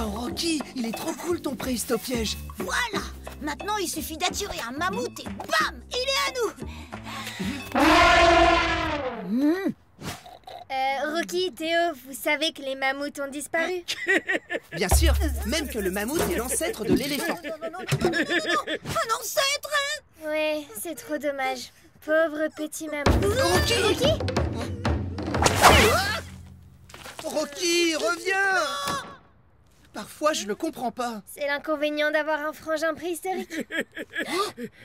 Waouh, Rocky, il est trop cool ton préhistopiège. Voilà. Maintenant, il suffit d'attirer un mammouth et bam, il est à nous. Rocky, Théo, vous savez que les mammouths ont disparu? Bien sûr, même que le mammouth est l'ancêtre de l'éléphant. Non, un ancêtre. Ouais, c'est trop dommage. Pauvre petit mammouth. Rocky, Rocky? Rocky, reviens. Parfois, je ne comprends pas. C'est l'inconvénient d'avoir un frangin préhistorique.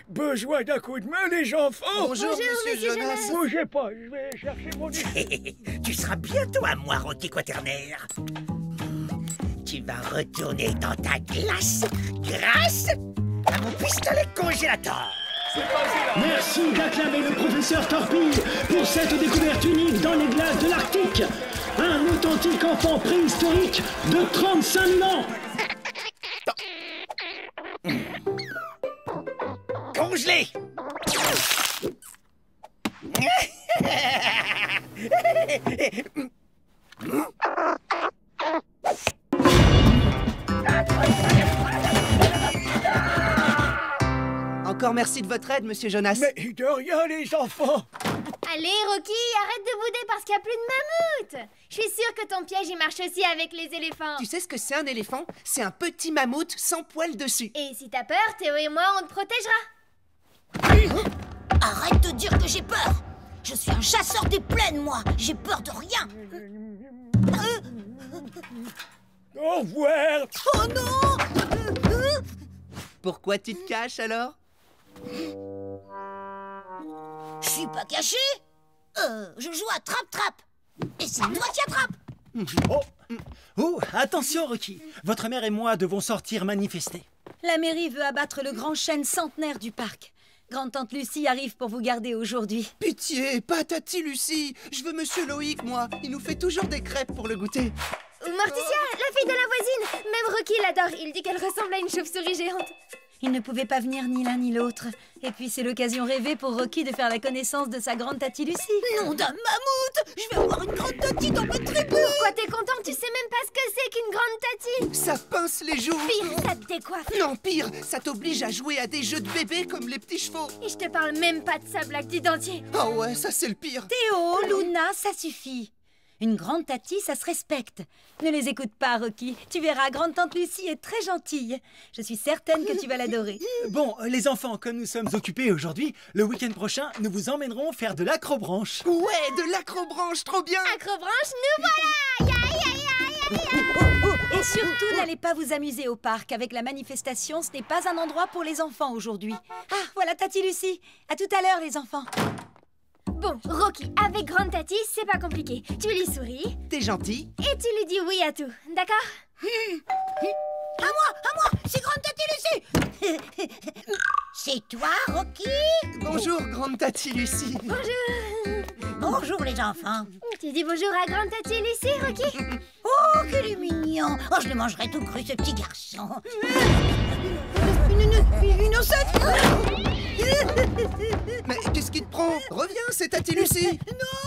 Besoin d'un coup de main, les enfants? Bonjour, monsieur Jonas. Bougez pas, je vais chercher mon nez. Tu seras bientôt à moi, Rocky Quaternaire. Tu vas retourner dans ta glace grâce à mon pistolet congélateur. Merci d'acclamer le professeur Torpille pour cette découverte unique dans les glaces de l'Arctique. Un authentique enfant préhistorique de 35 000 ans. Congelé. Encore merci de votre aide, monsieur Jonas. Mais de rien, les enfants. Allez, Rocky, arrête de bouder parce qu'il n'y a plus de mammouth. Je suis sûre que ton piège, il marche aussi avec les éléphants. Tu sais ce que c'est un éléphant? C'est un petit mammouth sans poils dessus. Et si t'as peur, Théo et moi, on te protégera. Arrête de dire que j'ai peur. Je suis un chasseur des plaines, moi. J'ai peur de rien. Au revoir. Oh non. Pourquoi tu te caches alors? Je suis pas caché. Je joue à trappe-trappe. Et c'est toi qui attrape. Oh, attention, Rocky. Votre mère et moi devons sortir manifester. La mairie veut abattre le grand chêne centenaire du parc. Grande-tante Lucie arrive pour vous garder aujourd'hui. Pitié, pas Tati Lucie. Je veux monsieur Loïc, moi. Il nous fait toujours des crêpes pour le goûter. Morticia, la fille de la voisine. Même Rocky l'adore. Il dit qu'elle ressemble à une chauve-souris géante. Ils ne pouvaient pas venir ni l'un ni l'autre. Et puis c'est l'occasion rêvée pour Rocky de faire la connaissance de sa grande Tati Lucie. Nom d'un mammouth. Je vais avoir une grande Tati dans ma tribu. Pourquoi t'es content? Tu sais même pas ce que c'est qu'une grande Tati. Ça pince les joues. Pire, ça te décoiffe. Non, pire, ça t'oblige à jouer à des jeux de bébé comme les petits chevaux. Et je te parle même pas de sa blague du dentier. Oh ouais, ça c'est le pire. Théo, Luna, ça suffit. Une grande Tati, ça se respecte. Ne les écoute pas, Rocky. Tu verras, grande-tante Lucie est très gentille. Je suis certaine que tu vas l'adorer. Bon, les enfants, comme nous sommes occupés aujourd'hui, le week-end prochain, nous vous emmènerons faire de l'acrobranche. Ouais, de l'acrobranche, trop bien. Acrobranche, nous voilà. Ya, ya, ya, ya, ya. Et surtout, n'allez pas vous amuser au parc. Avec la manifestation, ce n'est pas un endroit pour les enfants aujourd'hui. Ah, voilà Tati Lucie. À tout à l'heure, les enfants. Bon, Rocky, avec grande Tati, c'est pas compliqué. Tu lui souris T'es gentil. et tu lui dis oui à tout, d'accord? À moi, c'est grande Tati Lucie. C'est toi, Rocky. Bonjour, grande Tati Lucie. Bonjour. Bonjour les enfants. Tu dis bonjour à grande Tati Lucie, Rocky? Oh, qu'il est mignon. Oh, je le mangerai tout cru, ce petit garçon. Une ossette. Mais qu'est-ce qui te prend? Reviens, c'est Tati Lucie. Non.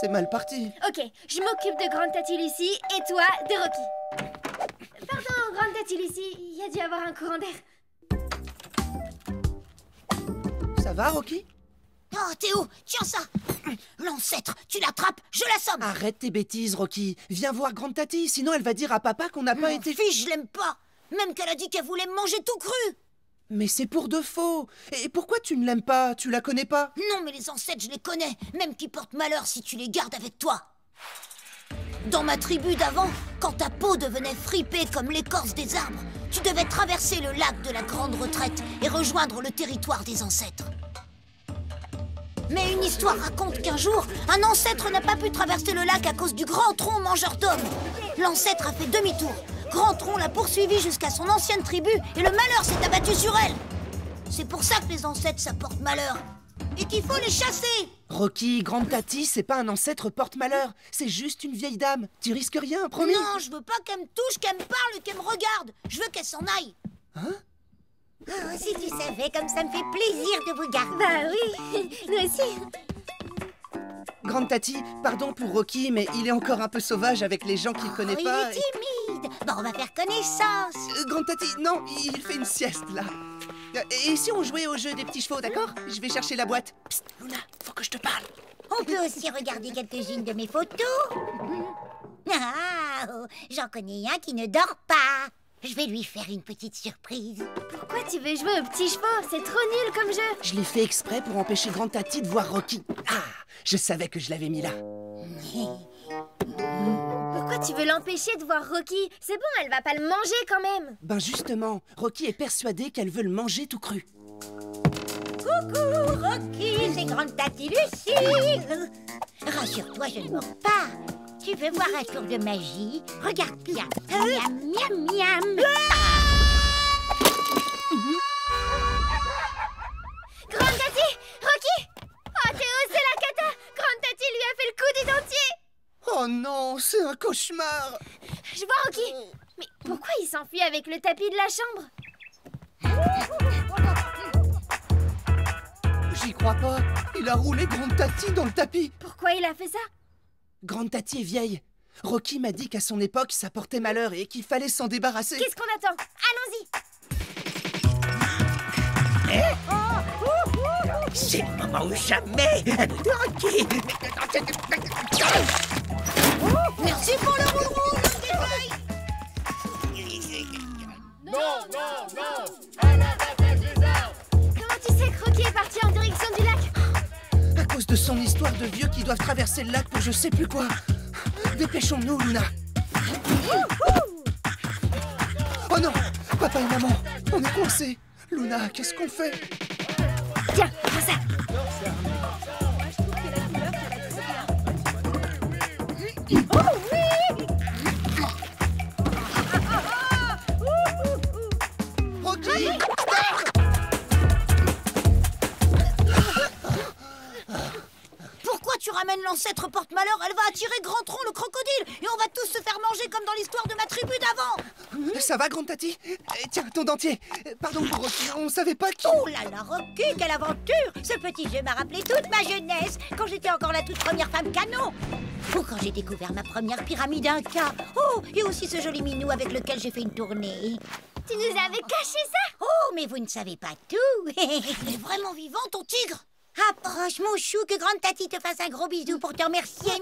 C'est mal parti. Ok, je m'occupe de grande Tati Lucie et toi de Rocky. Pardon, grande Tati Lucie, il y a dû avoir un courant d'air. Ça va, Rocky? Oh, Théo, tiens ça. L'ancêtre, tu l'attrapes, je l'assomme. Arrête tes bêtises, Rocky. Viens voir grande Tati, sinon elle va dire à papa qu'on n'a pas été... Fiche, je l'aime pas. Même qu'elle a dit qu'elle voulait me manger tout cru. Mais c'est pour de faux. Et pourquoi tu ne l'aimes pas? Tu la connais pas? Non, mais les ancêtres, je les connais. Même qui portent malheur si tu les gardes avec toi. Dans ma tribu d'avant, quand ta peau devenait fripée comme l'écorce des arbres, tu devais traverser le lac de la Grande Retraite et rejoindre le territoire des ancêtres. Mais une histoire raconte qu'un jour, un ancêtre n'a pas pu traverser le lac à cause du grand tronc mangeur d'hommes. L'ancêtre a fait demi-tour. Grand Tronc l'a poursuivi jusqu'à son ancienne tribu et le malheur s'est abattu sur elle. C'est pour ça que les ancêtres, ça porte malheur. Et qu'il faut les chasser. Rocky, grande Tati, c'est pas un ancêtre porte-malheur. C'est juste une vieille dame. Tu risques rien, promis? Non, je veux pas qu'elle me touche, qu'elle me parle, qu'elle me regarde. Je veux qu'elle s'en aille. Hein? Oh, si tu savais comme ça me fait plaisir de vous garder. Bah oui, nous aussi. Grande Tati, pardon pour Rocky, mais il est encore un peu sauvage avec les gens qu'il connaît pas. Il est timide. Bon, on va faire connaissance. Grande Tati, non, il fait une sieste, là. Et si on jouait au jeu des petits chevaux, d'accord? Je vais chercher la boîte. Psst, Luna, faut que je te parle. On peut aussi regarder quelques-unes de mes photos. Ah, oh, j'en connais un qui ne dort pas. Je vais lui faire une petite surprise. Pourquoi tu veux jouer aux petits chevaux? C'est trop nul comme jeu. Je l'ai fait exprès pour empêcher Grande Tati de voir Rocky. Ah, je savais que je l'avais mis là. Pourquoi tu veux l'empêcher de voir Rocky? C'est bon, elle va pas le manger quand même. Ben justement, Rocky est persuadée qu'elle veut le manger tout cru. Coucou, Rocky, c'est Grande Tati Lucie. Rassure-toi, je ne mords pas. Tu veux voir un tour de magie? Regarde bien. Miam, miam, miam. Grande Tati! Rocky! Oh, Théo, c'est la cata! Grande Tati lui a fait le coup des dentiers! Oh non, c'est un cauchemar. Je vois Rocky! Mais pourquoi il s'enfuit avec le tapis de la chambre? J'y crois pas. Il a roulé Grande Tati dans le tapis. Pourquoi il a fait ça? Grande Tati est vieille. Rocky m'a dit qu'à son époque, ça portait malheur et qu'il fallait s'en débarrasser. Qu'est-ce qu'on attend? Allons-y! C'est le moment ou jamais de Rocky. Merci pour le roule-roule, Comment tu sais que Rocky est parti en direction du lac? À cause de son histoire de vieux qui doivent traverser le lac pour je sais plus quoi. Dépêchons-nous, Luna. Oh non, papa et maman, on est coincés. Luna, qu'est-ce qu'on fait? Tiens, prends ça! Rocky, stop! Pourquoi tu ramènes l'ancêtre porte-malheur? Elle va attirer Grand Tronc le crocodile et on va tous se faire manger comme dans l'histoire de ma tribu d'avant. Ça va, Grande Tati? Tiens, ton dentier. Pardon pour Rocky, on savait pas qui... Oh là là, Rocky, quelle aventure! Ce petit jeu m'a rappelé toute ma jeunesse, quand j'étais encore la toute première femme canon. Ou quand j'ai découvert ma première pyramide Inca. Oh, et aussi ce joli minou avec lequel j'ai fait une tournée. Tu nous avais caché ça? Oh, mais vous ne savez pas tout. Il est vraiment vivant, ton tigre? Approche, mon chou, que Grande Tati te fasse un gros bisou pour te remercier. Viens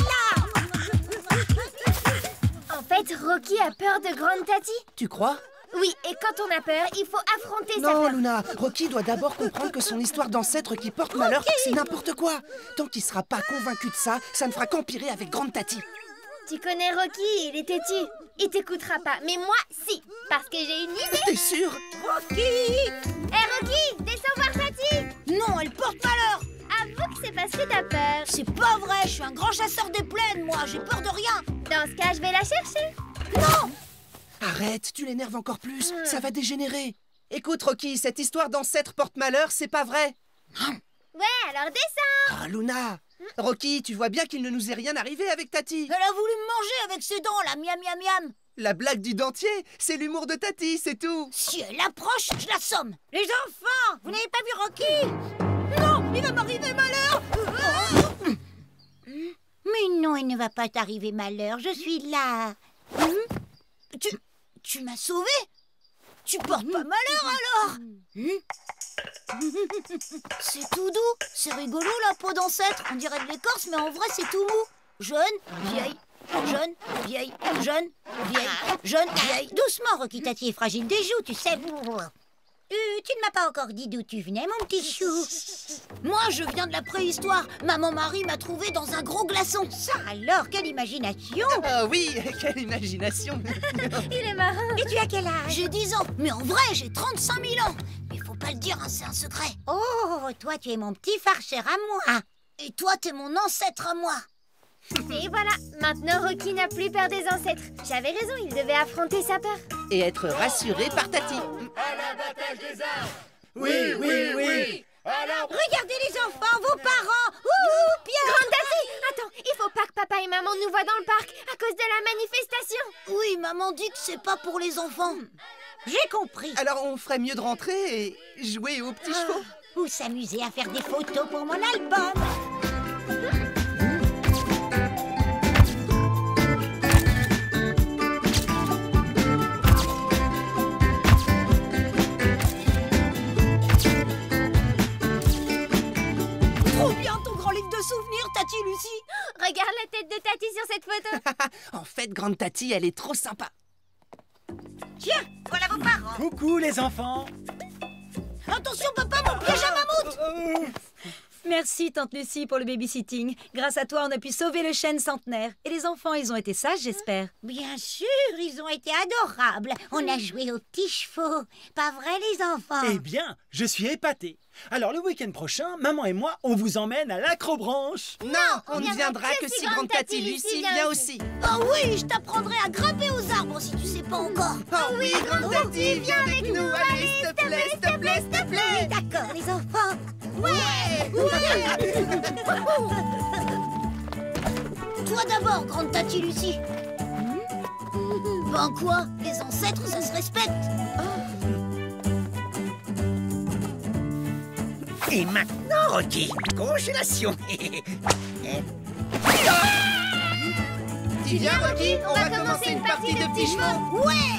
là! En fait, Rocky a peur de Grande Tati? Tu crois? Oui, et quand on a peur, il faut affronter sa Non, peur. Luna, Rocky doit d'abord comprendre que son histoire d'ancêtre qui porte malheur, c'est n'importe quoi. Tant qu'il sera pas convaincu de ça, ça ne fera qu'empirer avec Grande Tati. Tu connais Rocky, il est têtu. Il t'écoutera pas, mais moi, si. Parce que j'ai une idée. T'es sûr? Rocky! Hé Rocky, descends voir Tati. Non, elle porte malheur! Avoue que c'est parce que t'as peur. C'est pas vrai, je suis un grand chasseur des plaines, moi, j'ai peur de rien. Dans ce cas, je vais la chercher. Non! Arrête, tu l'énerves encore plus, ça va dégénérer. Écoute, Rocky, cette histoire d'ancêtre porte malheur, c'est pas vrai. Ouais, alors descends. Ah, Luna! Rocky, tu vois bien qu'il ne nous est rien arrivé avec Tati. Elle a voulu me manger avec ses dents, là, miam miam miam. La blague du dentier, c'est l'humour de Tati, c'est tout. Si elle approche, je l'assomme. Les enfants, vous n'avez pas vu Rocky? Non, il va m'arriver malheur. Mais non, il ne va pas t'arriver malheur, je suis là. Tu m'as sauvé? Tu portes pas malheur alors? C'est tout doux, c'est rigolo la peau d'ancêtre. On dirait de l'écorce, mais en vrai c'est tout mou. Jeune, vieille, jeune, vieille, jeune, vieille, jeune, vieille. Doucement, Rocky Tati est fragile des joues, tu sais. Tu ne m'as pas encore dit d'où tu venais, mon petit chou. Moi, je viens de la préhistoire. Maman Marie m'a trouvé dans un gros glaçon. Ça alors, quelle imagination! Ah oui, quelle imagination. Il est marrant. Et tu as quel âge? J'ai 10 ans, mais en vrai, j'ai 35 000 ans. Mais faut pas le dire, hein, c'est un secret. Oh, toi, tu es mon petit farceur à moi. Et toi, t'es mon ancêtre à moi. Et voilà, maintenant Rocky n'a plus peur des ancêtres. J'avais raison, il devait affronter sa peur. Et être rassuré par Tati. À l'abattage des arbres. Oui, oui, oui. Regardez les enfants, vos parents. Ouh, Pierre. Grande Tati, attends, il faut pas que papa et maman nous voient dans le parc à cause de la manifestation. Oui, maman dit que c'est pas pour les enfants. J'ai compris. Alors on ferait mieux de rentrer et jouer aux petits chevaux. ou s'amuser à faire des photos pour mon album. Trop bien ton grand livre de souvenirs, Tati Lucie. Regarde la tête de Tati sur cette photo. En fait, grande Tati, elle est trop sympa. Tiens, voilà vos parents. Coucou les enfants. Attention, papa, mon piège à mammouth. Merci, tante Lucie, pour le babysitting. Grâce à toi, on a pu sauver le chêne centenaire. Et les enfants, ils ont été sages, j'espère. Bien sûr, ils ont été adorables. On a joué aux petits chevaux. Pas vrai, les enfants? Eh bien, je suis épaté. Alors le week-end prochain, maman et moi, on vous emmène à l'acrobranche. Non, on ne viendra que si grande Tati Lucie vient aussi. Oh oui, je t'apprendrai à grimper aux arbres si tu sais pas encore. Oh oui, grande Tati, viens avec nous. Allez, s'il te plaît, s'il te plaît, s'il te plaît. Oui, d'accord, les enfants. Toi d'abord, grande Tati Lucie. Ben quoi? Les ancêtres, ça se respecte. Et maintenant, Rocky, congélation. Tu viens, Rocky? On va commencer une partie de petits chevaux. Ouais.